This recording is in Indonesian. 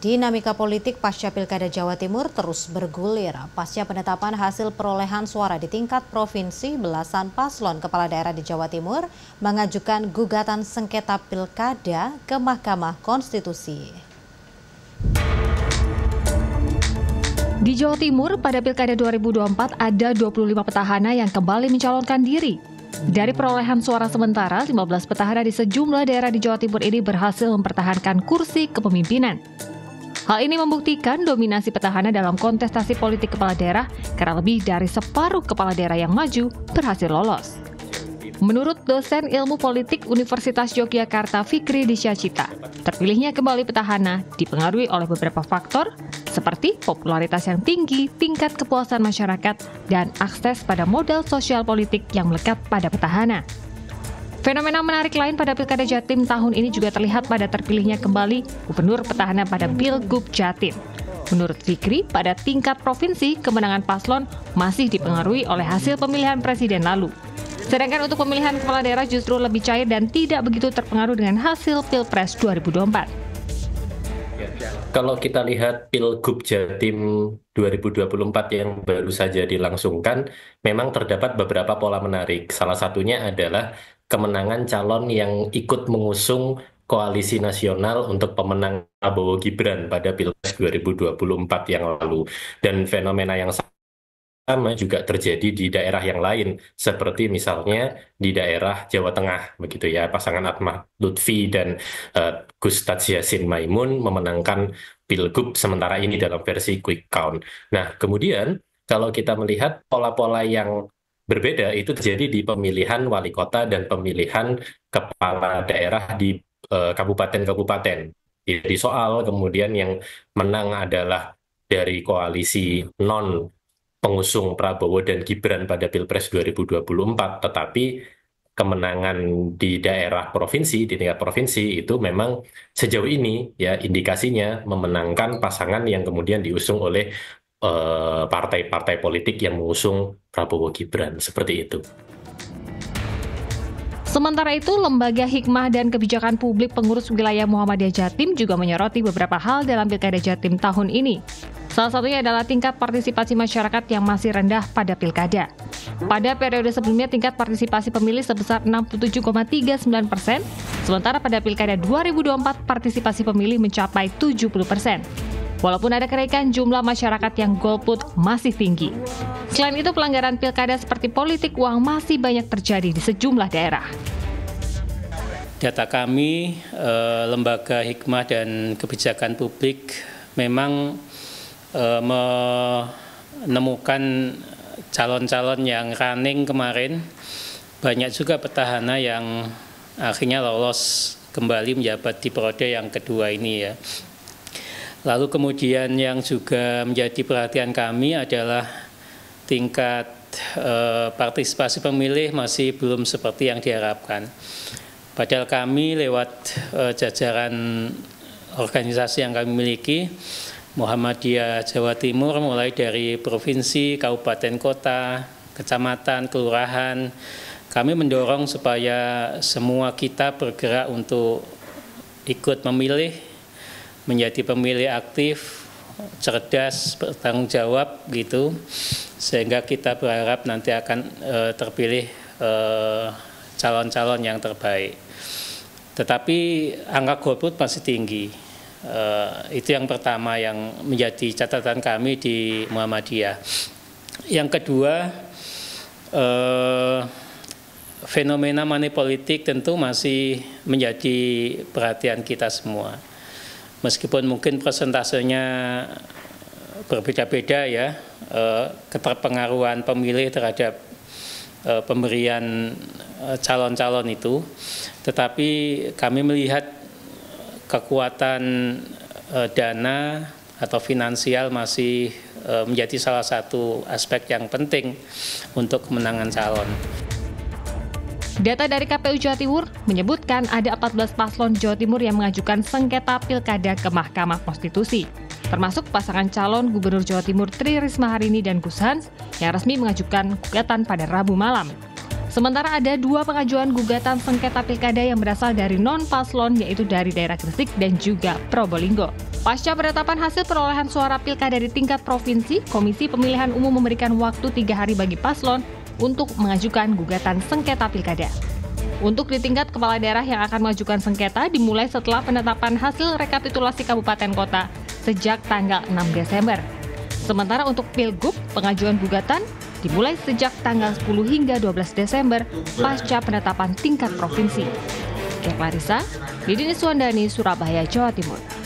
Dinamika politik pasca Pilkada Jawa Timur terus bergulir. Pasca penetapan hasil perolehan suara di tingkat provinsi, belasan paslon kepala daerah di Jawa Timur mengajukan gugatan sengketa Pilkada ke Mahkamah Konstitusi. Di Jawa Timur, pada Pilkada 2024 ada 25 petahana yang kembali mencalonkan diri. Dari perolehan suara sementara, 15 petahana di sejumlah daerah di Jawa Timur ini berhasil mempertahankan kursi kepemimpinan. Hal ini membuktikan dominasi petahana dalam kontestasi politik kepala daerah karena lebih dari separuh kepala daerah yang maju berhasil lolos. Menurut dosen ilmu politik Universitas Yogyakarta Fikri Disyacita, terpilihnya kembali petahana dipengaruhi oleh beberapa faktor seperti popularitas yang tinggi, tingkat kepuasan masyarakat, dan akses pada modal sosial politik yang melekat pada petahana. Fenomena menarik lain pada Pilkada Jatim tahun ini juga terlihat pada terpilihnya kembali gubernur petahana pada Pilgub Jatim. Menurut Fikri, pada tingkat provinsi, kemenangan paslon masih dipengaruhi oleh hasil pemilihan presiden lalu. Sedangkan untuk pemilihan kepala daerah justru lebih cair dan tidak begitu terpengaruh dengan hasil Pilpres 2024. Kalau kita lihat Pilgub Jatim 2024 yang baru saja dilangsungkan, memang terdapat beberapa pola menarik. Salah satunya adalah kemenangan calon yang ikut mengusung koalisi nasional untuk pemenang Prabowo Gibran pada Pilpres 2024 yang lalu. Dan fenomena yang sama juga terjadi di daerah yang lain, seperti misalnya di daerah Jawa Tengah, begitu ya, pasangan Ahmad Lutfi dan Gus Yassin Maimun memenangkan Pilgub sementara ini dalam versi quick count. Nah, kemudian kalau kita melihat pola-pola yang berbeda itu terjadi di pemilihan wali kota dan pemilihan kepala daerah di kabupaten-kabupaten. Jadi soal kemudian yang menang adalah dari koalisi non pengusung Prabowo dan Gibran pada Pilpres 2024, tetapi kemenangan di daerah provinsi, di tingkat provinsi itu memang sejauh ini ya indikasinya memenangkan pasangan yang kemudian diusung oleh partai-partai politik yang mengusung Prabowo Gibran, seperti itu. Sementara itu, Lembaga Hikmah dan Kebijakan Publik Pengurus Wilayah Muhammadiyah Jatim juga menyoroti beberapa hal dalam Pilkada Jatim tahun ini. Salah satunya adalah tingkat partisipasi masyarakat yang masih rendah pada pilkada. Pada periode sebelumnya, tingkat partisipasi pemilih sebesar 67,39%, sementara pada Pilkada 2024 partisipasi pemilih mencapai 70%. Walaupun ada kenaikan, jumlah masyarakat yang golput masih tinggi. Selain itu, pelanggaran pilkada seperti politik uang masih banyak terjadi di sejumlah daerah. Data kami, Lembaga Hikmah dan Kebijakan Publik memang menemukan calon-calon yang running kemarin, banyak juga petahana yang akhirnya lolos kembali menjabat di periode yang kedua ini ya. Lalu kemudian yang juga menjadi perhatian kami adalah tingkat partisipasi pemilih masih belum seperti yang diharapkan. Padahal kami lewat jajaran organisasi yang kami miliki, Muhammadiyah Jawa Timur, mulai dari provinsi, kabupaten kota, kecamatan, kelurahan, kami mendorong supaya semua kita bergerak untuk ikut memilih, menjadi pemilih aktif, cerdas, bertanggung jawab gitu, sehingga kita berharap nanti akan terpilih calon-calon yang terbaik. Tetapi angka golput masih tinggi. Itu yang pertama yang menjadi catatan kami di Muhammadiyah. Yang kedua, fenomena money politik tentu masih menjadi perhatian kita semua. Meskipun mungkin persentasenya berbeda-beda ya, keterpengaruhan pemilih terhadap pemberian calon-calon itu, tetapi kami melihat kekuatan dana atau finansial masih menjadi salah satu aspek yang penting untuk kemenangan calon. Data dari KPU Jawa Timur menyebutkan ada 14 paslon Jawa Timur yang mengajukan sengketa pilkada ke Mahkamah Konstitusi, termasuk pasangan calon Gubernur Jawa Timur Tri Risma Harini dan Gus Hans yang resmi mengajukan gugatan pada Rabu malam. Sementara ada 2 pengajuan gugatan sengketa pilkada yang berasal dari non-paslon, yaitu dari daerah Gresik dan juga Probolinggo. Pasca penetapan hasil perolehan suara pilkada di tingkat provinsi, Komisi Pemilihan Umum memberikan waktu 3 hari bagi paslon untuk mengajukan gugatan sengketa pilkada. Untuk di tingkat kepala daerah yang akan mengajukan sengketa dimulai setelah penetapan hasil rekapitulasi kabupaten kota sejak tanggal 6 Desember. Sementara untuk Pilgub, pengajuan gugatan dimulai sejak tanggal 10 hingga 12 Desember pasca penetapan tingkat provinsi. Clarissa, Didi Niswandani, Surabaya, Jawa Timur.